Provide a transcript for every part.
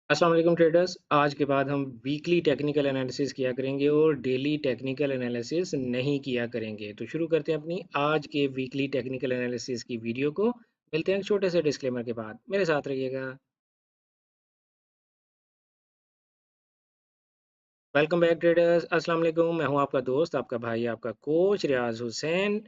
अस्सलाम वालेकुम ट्रेडर्स। आज के बाद हम वीकली टेक्निकल एनालिसिस किया करेंगे और डेली टेक्निकल एनालिसिस नहीं किया करेंगे। तो शुरू करते हैं अपनी आज के वीकली टेक्निकल एनालिसिस की वीडियो को। मिलते हैं एक छोटे से डिस्क्लेमर के बाद। मेरे साथ रहिएगा। Welcome back traders. अस्सलाम वालेकुम। मैं हूं आपका दोस्त, आपका भाई, आपका कोच रियाज हुसैन।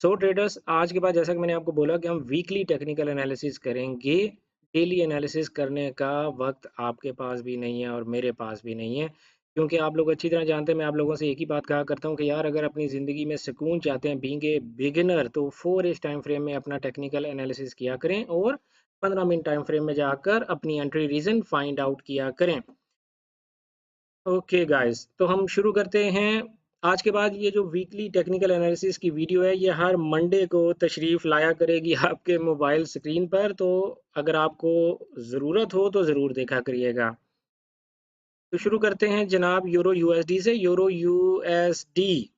सो ट्रेडर्स, आज के बाद जैसा कि मैंने आपको बोला कि हम वीकली टेक्निकल एनालिसिस करेंगे। डेली एनालिसिस करने का वक्त आपके पास भी नहीं है और मेरे पास भी नहीं है, क्योंकि आप लोग अच्छी तरह जानते हैं, मैं आप लोगों से एक ही बात कहा करता हूं कि यार अगर अपनी ज़िंदगी में सुकून चाहते हैं बीइंग ए बिगिनर, तो 4 इस टाइम फ्रेम में अपना टेक्निकल एनालिसिस किया करें और 15 मिनट टाइम फ्रेम में जाकर अपनी एंट्री रीज़न फाइंड आउट किया करें। ओके गाइस, तो हम शुरू करते हैं। आज के बाद ये जो वीकली टेक्निकल एनालिसिस की वीडियो है, ये हर मंडे को तशरीफ़ लाया करेगी आपके मोबाइल स्क्रीन पर। तो अगर आपको ज़रूरत हो तो ज़रूर देखा करिएगा। तो शुरू करते हैं जनाब यूरो यूएसडी से। यूरो यूएसडी,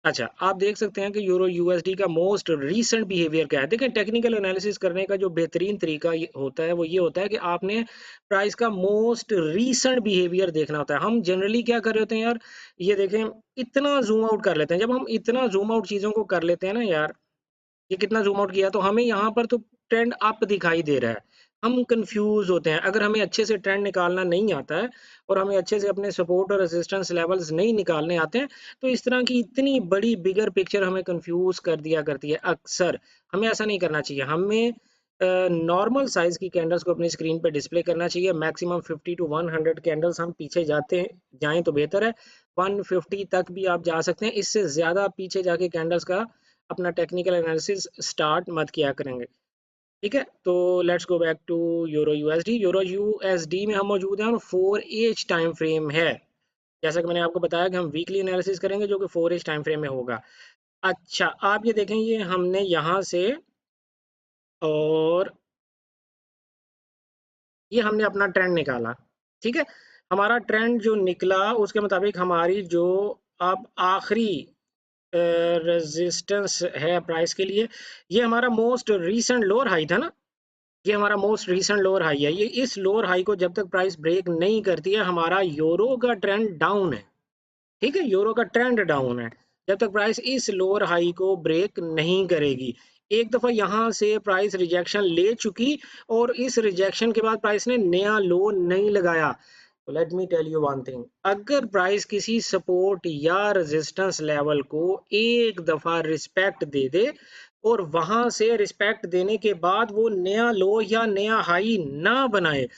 अच्छा, आप देख सकते हैं कि यूरो यूएसडी का मोस्ट रीसेंट बिहेवियर क्या है। देखें, टेक्निकल एनालिसिस करने का जो बेहतरीन तरीका होता है वो ये होता है कि आपने प्राइस का मोस्ट रीसेंट बिहेवियर देखना होता है। हम जनरली क्या कर रहे होते हैं यार, ये देखें, इतना जूम आउट कर लेते हैं। जब हम इतना जूम आउट चीज़ों को कर लेते हैं ना यार, ये कितना ज़ूम आउट किया तो हमें यहाँ पर तो ट्रेंड अप दिखाई दे रहा है। हम कन्फ्यूज़ होते हैं। अगर हमें अच्छे से ट्रेंड निकालना नहीं आता है और हमें अच्छे से अपने सपोर्ट और रेजिस्टेंस लेवल्स नहीं निकालने आते हैं, तो इस तरह की इतनी बड़ी बिगर पिक्चर हमें कन्फ्यूज़ कर दिया करती है अक्सर। हमें ऐसा नहीं करना चाहिए। हमें नॉर्मल साइज़ की कैंडल्स को अपनी स्क्रीन पे डिस्प्ले करना चाहिए। मैक्सिमम 50 टू 100 कैंडल्स हम पीछे जाएँ तो बेहतर है। 150 तक भी आप जा सकते हैं। इससे ज़्यादा पीछे जाके कैंडल्स का अपना टेक्निकल एनालिसिस स्टार्ट मत किया करेंगे। ठीक है, तो let's go back to euro USD. Euro USD में हम मौजूद हैं और 4 एज टाइम फ्रेम है। जैसा कि मैंने आपको बताया कि हम वीकली एनालिसिस करेंगे जो कि 4 एज टाइम फ्रेम में होगा। अच्छा, आप ये देखें, ये हमने यहाँ से और ये हमने अपना ट्रेंड निकाला। ठीक है, हमारा ट्रेंड जो निकला उसके मुताबिक हमारी जो अब आखिरी रेजिस्टेंस है प्राइस के लिए, ये हमारा मोस्ट रीसेंट लोअर हाई था ना। ये हमारा मोस्ट रीसेंट लोअर हाई है। ये इस लोअर हाई को जब तक प्राइस ब्रेक नहीं करती है, हमारा यूरो का ट्रेंड डाउन है। ठीक है, यूरो का ट्रेंड डाउन है जब तक प्राइस इस लोअर हाई को ब्रेक नहीं करेगी। एक दफा यहाँ से प्राइस रिजेक्शन ले चुकी और इस रिजेक्शन के बाद प्राइस ने नया लो नहीं लगाया। तो let me tell you one thing, अगर प्राइस किसी सपोर्ट या रेजिस्टेंस लेवल को एक दफा रिस्पेक्ट दे दे और वहां से रिस्पेक्ट देने के बाद वो नया लो या नया हाई ना बनाए,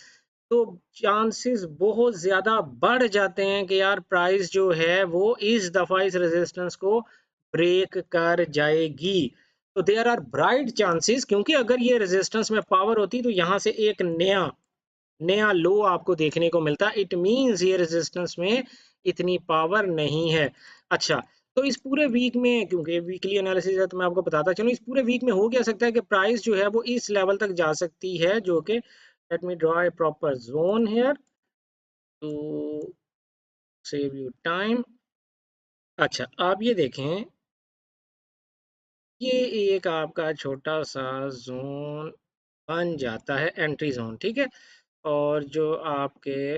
तो चांसेस बहुत ज़्यादा बढ़ जाते हैं कि यार प्राइस जो है वो इस दफ़ा इस रेजिस्टेंस को ब्रेक कर जाएगी। तो देयर आर ब्राइट चांसेस, क्योंकि अगर ये रेजिस्टेंस में पावर होती तो यहाँ से एक नया नया लो आपको देखने को मिलता। इट मींस ये रेजिस्टेंस में इतनी पावर नहीं है। अच्छा, तो इस पूरे वीक में, क्योंकि वीकली एनालिसिस है तो मैं आपको बताता चलूं, इस पूरे वीक में हो क्या सकता है कि प्राइस जो है वो इस लेवल तक जा सकती है, जो कि let me draw a proper zone here to save you time. अच्छा, आप ये देखें, ये एक आपका छोटा सा जोन बन जाता है, एंट्री जोन। ठीक है, और जो आपके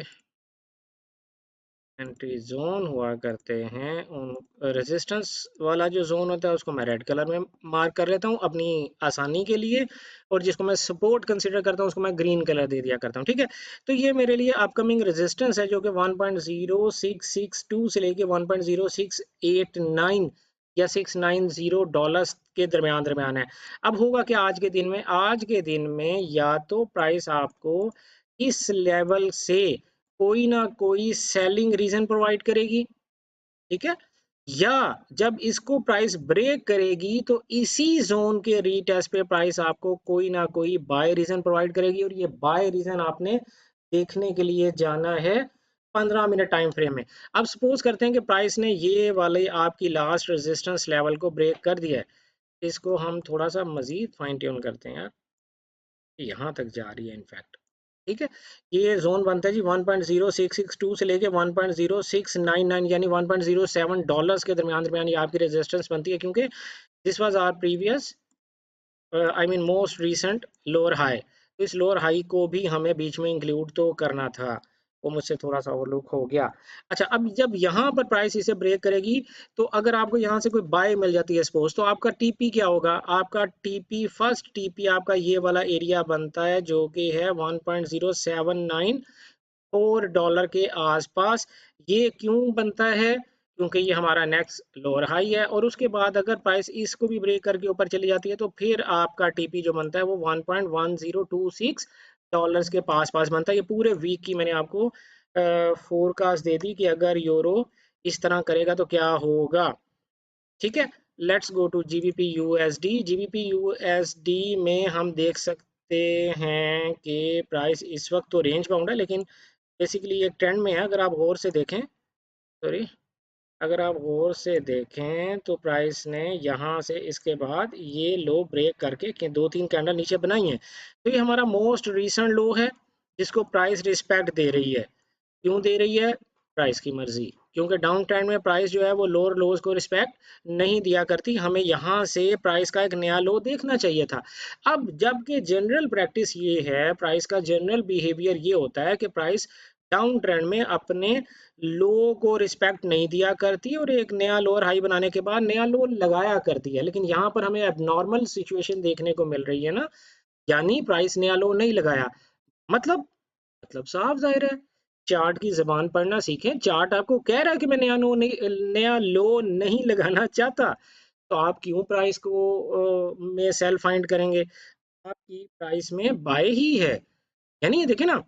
एंट्री जोन हुआ करते हैं, उन रेजिस्टेंस वाला जो जोन होता है उसको मैं रेड कलर में मार्क कर लेता हूँ अपनी आसानी के लिए, और जिसको मैं सपोर्ट कंसीडर करता हूँ उसको मैं ग्रीन कलर दे दिया करता हूँ। ठीक है, तो ये मेरे लिए अपकमिंग रेजिस्टेंस है जो कि 1.0662 से लेके 1.0689 या $690 के दरमियान दरमियान है। अब होगा क्या आज के दिन में, आज के दिन में या तो प्राइस आपको इस लेवल से कोई ना कोई सेलिंग रीजन प्रोवाइड करेगी। ठीक है, या जब इसको प्राइस ब्रेक करेगी तो इसी जोन के रीटेस्ट पे प्राइस आपको कोई ना कोई बाय रीजन प्रोवाइड करेगी, और ये बाय रीजन आपने देखने के लिए जाना है 15 मिनट टाइम फ्रेम में। अब सपोज करते हैं कि प्राइस ने ये वाले आपकी लास्ट रेजिस्टेंस लेवल को ब्रेक कर दिया है। इसको हम थोड़ा सा मजीद फाइन ट्यून करते हैं यार, यहाँ तक जा रही है इनफैक्ट। ठीक है, ये जोन बनता है जी 1.0662 से लेके 1.0699 यानी $1.07 के दरमियान दरमियान ये आपकी रेजिस्टेंस बनती है, क्योंकि this was our previous, I mean most recent lower high. तो इस लोअर हाई को भी हमें बीच में इंक्लूड तो करना था, वो मुझसे थोड़ा सा ओवरलुक हो गया। अच्छा, अब जब यहाँ पर प्राइस इसे ब्रेक करेगी, तो अगर आपको यहाँ से कोई बाय मिल जाती है सपोज, तो आपका टीपी क्या होगा? आपका टीपी, फर्स्ट टीपी आपका ये वाला एरिया बनता है जो कि है 1.079 $4 के आसपास। ये क्यों बनता है? क्योंकि ये हमारा नेक्स्ट लोअर हाई है, और उसके बाद अगर प्राइस इसको भी ब्रेक करके ऊपर चली जाती है, तो फिर आपका टीपी जो बनता है वो 1.1026 के पास पास बनता है। ये पूरे वीक की मैंने आपको फोरकास्ट दे दी कि अगर यूरो इस तरह करेगा तो क्या होगा। ठीक है, let's go to GBP USD. GBP USD में हम देख सकते हैं कि प्राइस इस वक्त तो रेंज बाउंड है, लेकिन बेसिकली एक ट्रेंड में है। अगर आप गौर से देखें, सॉरी, अगर आप गौर से देखें तो प्राइस ने यहाँ से इसके बाद ये लो ब्रेक करके दो तीन कैंडल नीचे बनाई हैं। तो ये हमारा मोस्ट रीसेंट लो है जिसको प्राइस रिस्पेक्ट दे रही है। क्यों दे रही है? प्राइस की मर्जी, क्योंकि डाउन ट्रेंड में प्राइस जो है वो लोअर लोज को रिस्पेक्ट नहीं दिया करती। हमें यहाँ से प्राइस का एक नया लो देखना चाहिए था। अब जबकि जनरल प्रैक्टिस ये है, प्राइस का जनरल बिहेवियर ये होता है कि प्राइस डाउन ट्रेंड में अपने लो को रिस्पेक्ट नहीं दिया करती और एक नया लोअर हाई बनाने के बाद नया लो लगाया करती है। लेकिन यहाँ पर हमें एबनॉर्मल सिचुएशन देखने को मिल रही है ना, यानी प्राइस नया लो नहीं लगाया। मतलब साफ जाहिर है, चार्ट की जबान पढ़ना सीखें। चार्ट आपको कह रहा है कि मैं नया लो नहीं लगाना चाहता, तो आप क्यों प्राइस को में सेल फाइंड करेंगे? आपकी प्राइस में बाय ही है। यानी ये देखिए ना,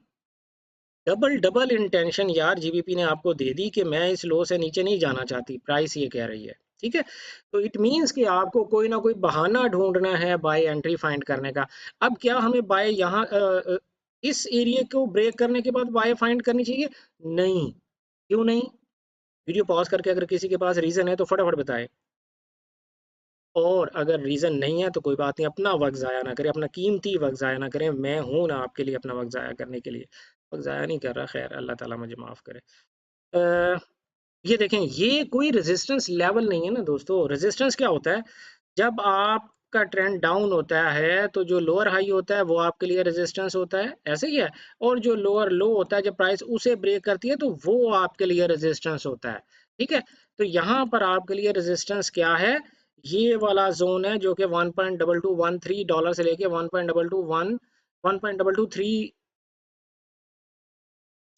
डबल डबल इंटेंशन यार जीबीपी ने आपको दे दी कि मैं इस लो से नीचे नहीं जाना चाहती, प्राइस ये कह रही है। ठीक है, तो इट मींस कि आपको कोई ना कोई बहाना ढूंढना है बाय एंट्री फाइंड करने का। अब क्या हमें बाय यहाँ इस एरिया को ब्रेक करने के बाद बाय फाइंड करनी चाहिए? नहीं। क्यों नहीं? वीडियो पॉज करके अगर किसी के पास रीजन है तो फटाफट बताए, और अगर रीजन नहीं है तो कोई बात नहीं, अपना वक्त जाया ना करें, अपना कीमती वक्त जाया ना करें। मैं हूं ना आपके लिए अपना वक्त जाया करने के लिए, वक्त जाया नहीं कर रहा। खैर, अल्लाह ताला मुझे माफ करे। अ, ये देखें, ये कोई रेजिस्टेंस लेवल नहीं है ना दोस्तों। रेजिस्टेंस क्या होता है? जब आपका ट्रेंड डाउन होता है तो जो लोअर हाई होता है वो आपके लिए रेजिस्टेंस होता है, ऐसे ही है। और जो लोअर लो होता है, जब प्राइस उसे ब्रेक करती है तो वो आपके लिए रेजिस्टेंस होता है। ठीक है, तो यहाँ पर आपके लिए रेजिस्टेंस क्या है? ये वाला जोन है जो कि 1.2213 से लेके 1.221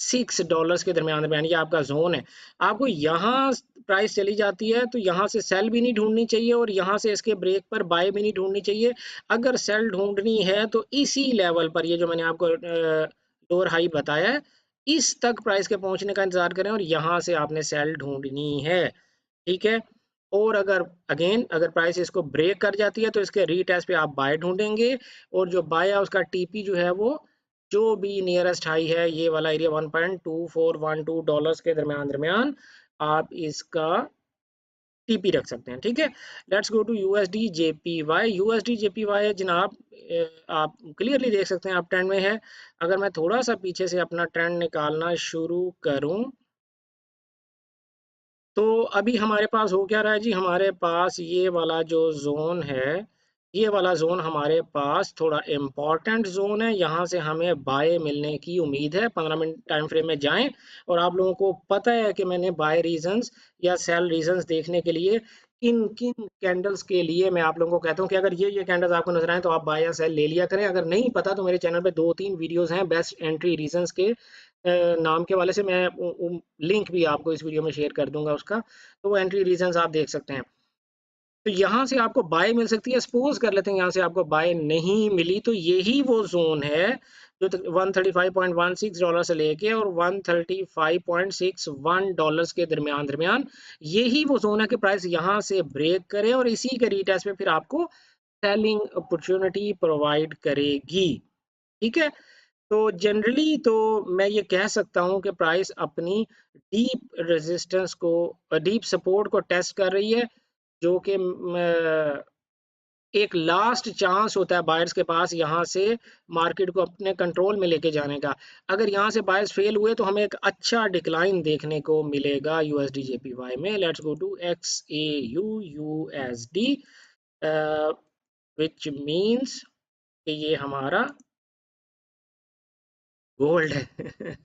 $6 के दरमियान दरमियान ये आपका जोन है। आपको यहाँ प्राइस चली जाती है तो यहाँ से सेल भी नहीं ढूंढनी चाहिए और यहाँ से इसके ब्रेक पर बाय भी नहीं ढूंढनी चाहिए। अगर सेल ढूंढनी है तो इसी लेवल पर, ये जो मैंने आपको लोअर हाई बताया है, इस तक प्राइस के पहुंचने का इंतजार करें और यहाँ से आपने सेल ढूंढनी है। ठीक है, और अगर अगेन अगर प्राइस इसको ब्रेक कर जाती है तो इसके रीटेस्ट पे आप बाय ढूंढेंगे, और जो बाय है उसका टीपी जो है वो जो भी नियरेस्ट हाई है, ये वाला एरिया $1.2412 के दरमियान दरमियान आप इसका टीपी रख सकते हैं। ठीक है, let's go to USD JPY. USD JPY जनाब, आप क्लियरली देख सकते हैं आप ट्रेंड में है। अगर मैं थोड़ा सा पीछे से अपना ट्रेंड निकालना शुरू करूं, तो अभी हमारे पास हो क्या रहा है जी? हमारे पास ये वाला जो जोन है, ये वाला जोन हमारे पास थोड़ा इम्पोर्टेंट जोन है। यहाँ से हमें बाय मिलने की उम्मीद है। 15 मिनट टाइम फ्रेम में जाएं, और आप लोगों को पता है कि मैंने बाय रीजंस या सेल रीजंस देखने के लिए किन किन कैंडल्स के लिए मैं आप लोगों को कहता हूँ कि अगर ये कैंडल्स आपको नजर आए तो आप बाय या सेल ले लिया करें। अगर नहीं पता तो मेरे चैनल पे 2-3 वीडियोस हैं बेस्ट एंट्री रीजंस के नाम के वाले से। मैं लिंक भी आपको इस वीडियो में शेयर कर दूंगा उसका, तो वो एंट्री रीजंस आप देख सकते हैं। तो यहाँ से आपको बाय मिल सकती है। सपोज कर लेते हैं यहाँ से आपको बाय नहीं मिली, तो यही वो जोन है जो $135.16 से लेके और $135.61 के दरमियान दरमियान, यही वो जोन है कि प्राइस यहाँ से ब्रेक करे और इसी के रीटेस्ट पे फिर आपको सेलिंग अपॉर्चुनिटी प्रोवाइड करेगी। ठीक है, तो जनरली तो मैं ये कह सकता हूँ कि प्राइस अपनी डीप रेजिस्टेंस को, डीप सपोर्ट को टेस्ट कर रही है, जो कि एक लास्ट चांस होता है बायर्स के पास यहाँ से मार्केट को अपने कंट्रोल में लेके जाने का। अगर यहाँ से बायर्स फेल हुए तो हमें एक अच्छा डिक्लाइन देखने को मिलेगा यूएसडी जेपीवाई में। Let's go to X A U USD, which means कि ये हमारा गोल्ड है।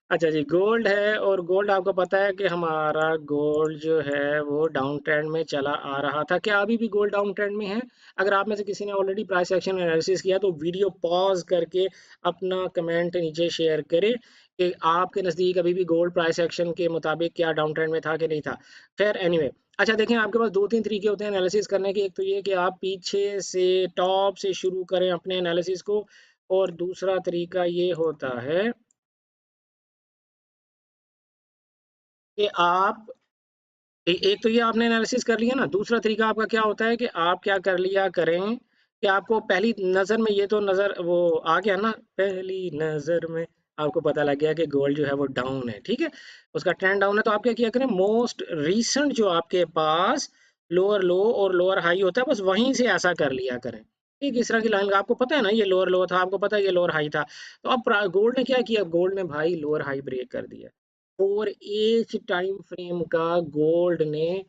अच्छा जी, गोल्ड है और गोल्ड आपको पता है कि हमारा गोल्ड जो है वो डाउन ट्रेंड में चला आ रहा था। क्या अभी भी गोल्ड डाउन ट्रेंड में है? अगर आप में से किसी ने ऑलरेडी प्राइस एक्शन एनालिसिस किया तो वीडियो पॉज करके अपना कमेंट नीचे शेयर करें कि आपके नज़दीक अभी भी गोल्ड प्राइस एक्शन के मुताबिक क्या डाउन ट्रेंड में था कि नहीं था। खैर एनीवे, अच्छा देखें, आपके पास 2-3 तरीके होते हैं एनालिसिस करने के। एक तो ये कि आप पीछे से टॉप से शुरू करें अपने एनालिसिस को, और दूसरा तरीका ये होता है कि आप एक तो ये आपने एनालिसिस कर लिया ना। दूसरा तरीका आपका क्या होता है कि आप क्या कर लिया करें कि आपको पहली नज़र में ये तो नज़र वो आ गया ना, पहली नज़र में आपको पता लग गया कि गोल्ड जो है वो डाउन है, ठीक है, उसका ट्रेंड डाउन है। तो आप क्या किया करें, मोस्ट रीसेंट जो आपके पास लोअर लो और लोअर हाई होता है, बस वहीं से ऐसा कर लिया करें। ठीक, इस तरह की लाइन आपको पता है ना, ये लोअर लो था, आपको पता है ये लोअर हाई था। तो अब गोल्ड ने क्या किया, गोल्ड ने भाई लोअर हाई ब्रेक कर दिया। और एज टाइम फ्रेम का गोल्ड ने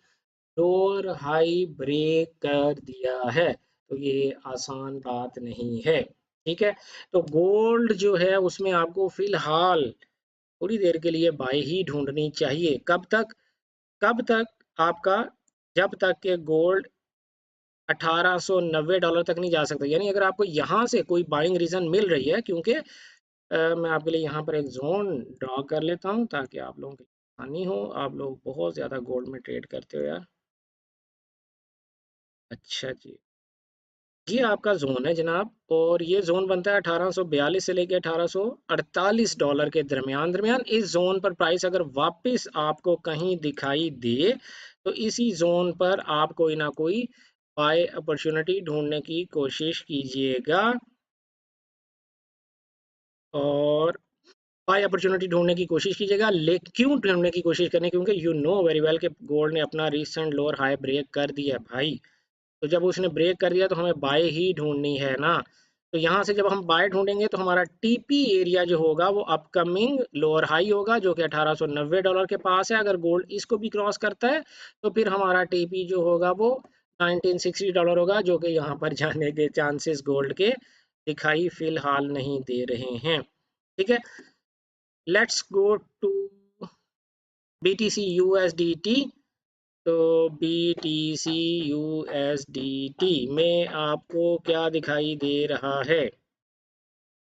लोअर हाई ब्रेक कर दिया है, तो ये आसान बात नहीं है, ठीक है। तो गोल्ड जो है उसमें आपको फिलहाल थोड़ी देर के लिए बाय ही ढूंढनी चाहिए। कब तक आपका, जब तक के गोल्ड $1890 तक नहीं जा सकता। यानी अगर आपको यहाँ से कोई बाइंग रीजन मिल रही है, क्योंकि मैं आपके लिए यहाँ पर एक जोन ड्रॉ कर लेता हूँ ताकि आप लोगों की आसानी हो। आप लोग बहुत ज़्यादा गोल्ड में ट्रेड करते हो यार। अच्छा जी, ये आपका जोन है जनाब, और ये जोन बनता है 1842 से लेके $1848 के दरमियान दरमियान। इस जोन पर प्राइस अगर वापस आपको कहीं दिखाई दे तो इसी जोन पर आप कोई ना कोई बाय अपॉर्चुनिटी ढूंढने की कोशिश कीजिएगा। और बाय अपॉर्चुनिटी ढूंढने की कोशिश कीजिएगा, लेकिन क्यों ढूंढने की कोशिश करनी, क्योंकि यू नो वेरी वेल कि गोल्ड ने अपना रिसेंट लोअर हाई ब्रेक कर दिया भाई। तो जब उसने ब्रेक कर दिया तो हमें बाय ही ढूंढनी है ना। तो यहाँ से जब हम बाय ढूंढेंगे तो हमारा टीपी एरिया जो होगा वो अपकमिंग लोअर हाई होगा, जो कि $1890 के पास है। अगर गोल्ड इसको भी क्रॉस करता है तो फिर हमारा टीपी जो होगा वो $1960 होगा, जो कि यहाँ पर जाने के चांसेस गोल्ड के दिखाई फिलहाल नहीं दे रहे हैं, ठीक है। Let's go to BTC USDT। तो BTC USDT में आपको क्या दिखाई दे रहा है?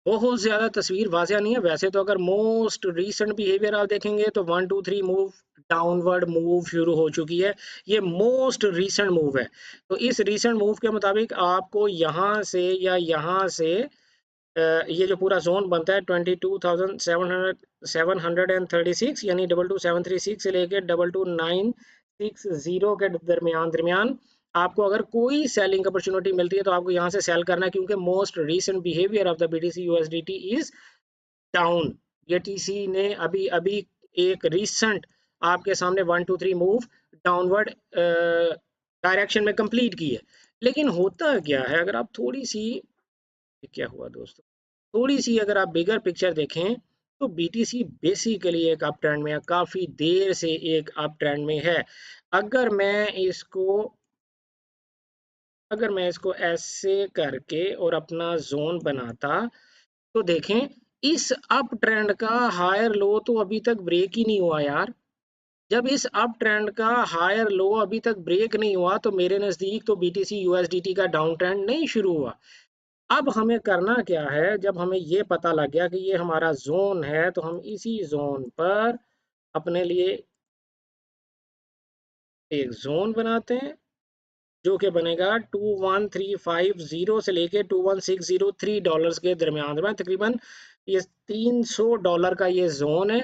बहुत ज्यादा तस्वीर वाजिया नहीं है वैसे तो। अगर मोस्ट रीसेंट बिहेवियर आप देखेंगे तो 1 2 3 मूव डाउनवर्ड मूव शुरू हो चुकी है। ये मोस्ट रीसेंट मूव है। तो इस रीसेंट मूव के मुताबिक आपको यहाँ से या यहाँ से ये जो पूरा जोन बनता है 22,736 यानी 22736 से लेके 22960 के दरमियान दरमियान आपको अगर कोई सेलिंग अपॉर्चुनिटी मिलती है तो आपको यहाँ से सेल करना है, क्योंकि most recent behaviour of the BTC USDT is down. BTC ने अभी अभी एक रीसेंट आपके सामने 1 2 3 मूव डाउनवर्ड डायरेक्शन में कंप्लीट की है। लेकिन होता क्या है, अगर आप थोड़ी सी, क्या हुआ दोस्तों, थोड़ी सी अगर आप बिगर पिक्चर देखें तो BTC बेसिकली एक अप ट्रेंड में है, काफी देर से एक अप ट्रेंड में है। अगर मैं इसको अगर मैं इसको ऐसे करके और अपना जोन बनाता तो देखें, इस अप ट्रेंड का हायर लो तो अभी तक ब्रेक ही नहीं हुआ यार। जब इस अप ट्रेंड का हायर लो अभी तक ब्रेक नहीं हुआ तो मेरे नजदीक तो BTC USDT का डाउन ट्रेंड नहीं शुरू हुआ। अब हमें करना क्या है, जब हमें ये पता लग गया कि ये हमारा जोन है तो हम इसी जोन पर अपने लिए एक जोन बनाते हैं, जो कि बनेगा 21350 से लेके $21,603 के दरमियान में, तकरीबन ये $300 का ये जोन है,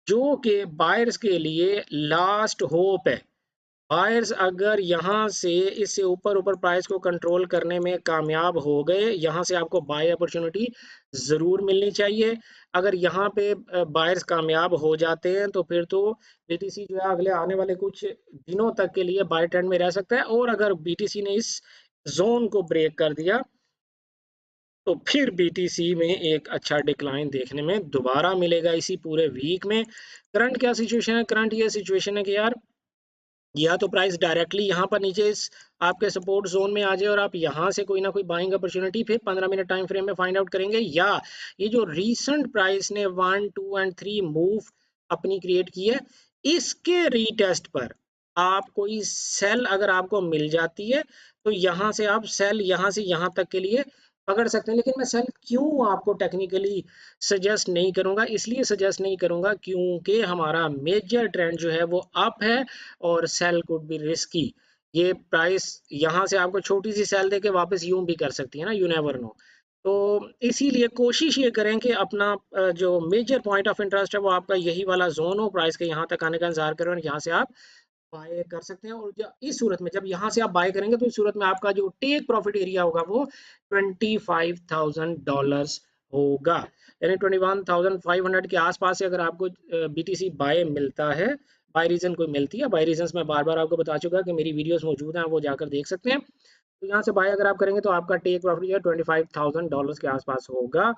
जो कि बायर्स के लिए लास्ट होप है। बायर्स अगर यहाँ से इससे ऊपर ऊपर प्राइस को कंट्रोल करने में कामयाब हो गए, यहाँ से आपको बाय अपॉर्चुनिटी ज़रूर मिलनी चाहिए। अगर यहाँ पे बायर्स कामयाब हो जाते हैं तो फिर तो BTC जो है अगले आने वाले कुछ दिनों तक के लिए बाय ट्रेंड में रह सकता है। और अगर BTC ने इस जोन को ब्रेक कर दिया तो फिर BTC में एक अच्छा डिक्लाइन देखने में दोबारा मिलेगा इसी पूरे वीक में। करंट क्या सिचुएशन है, करंट ये सिचुएशन है कि यार या तो प्राइस डायरेक्टली यहाँ पर नीचे इस आपके सपोर्ट जोन में आ जाए और आप यहाँ से कोई ना कोई बाइंग अपॉर्चुनिटी फिर 15 मिनट टाइम फ्रेम में फाइंड आउट करेंगे, या ये जो रीसेंट प्राइस ने 1 2 एंड 3 मूव अपनी क्रिएट की है, इसके रीटेस्ट पर आप कोई सेल अगर आपको मिल जाती है तो यहाँ से आप सेल यहाँ से यहाँ तक के लिए पकड़ सकते हैं। लेकिन मैं सेल क्यों आपको टेक्निकली सजेस्ट नहीं करूंगा, इसलिए सजेस्ट नहीं करूंगा क्योंकि हमारा मेजर ट्रेंड जो है वो अप है और सेल कुड बी रिस्की। ये प्राइस यहाँ से आपको छोटी सी सेल देके वापस यूं भी कर सकती है ना, यू नेवर नो। तो इसीलिए कोशिश ये करें कि अपना जो मेजर पॉइंट ऑफ इंटरेस्ट है वो आपका यही वाला जोन हो, प्राइस के यहाँ तक आने का इंतजार करें और यहाँ से आप बाय कर सकते हैं। और इस सूरत में जब यहाँ से आप बाय करेंगे तो इस सूरत में आपका जो टेक प्रॉफिट एरिया होगा वो $25,000 होगा, यानी 21,500 के आसपास से अगर आपको बीटीसी बाय मिलता है, बाय रीजन कोई मिलती है, बाय रीजन मैं बार बार आपको बता चुका कि मेरी वीडियोस मौजूद हैं, वो जाकर देख सकते हैं। तो यहाँ से बाय अगर आप करेंगे तो आपका टेक प्रॉफिट जो है $25,000 के आसपास होगा।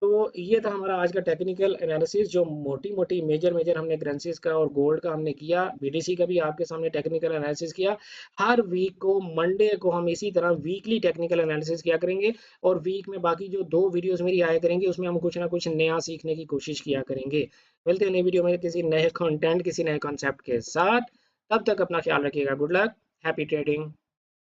तो ये था हमारा आज का टेक्निकल एनालिसिस, जो मोटी मोटी मेजर मेजर हमने करेंसीज का और गोल्ड का हमने किया, बीटीसी का भी आपके सामने टेक्निकल एनालिसिस किया। हर वीक को मंडे को हम इसी तरह वीकली टेक्निकल एनालिसिस किया करेंगे और वीक में बाकी जो 2 वीडियोस मेरी आया करेंगी उसमें हम कुछ ना कुछ नया सीखने की कोशिश किया करेंगे। मिलते हैं नई वीडियो में किसी नए कंटेंट किसी नए कॉन्सेप्ट के साथ, तब तक अपना ख्याल रखिएगा। Good luck, happy trading.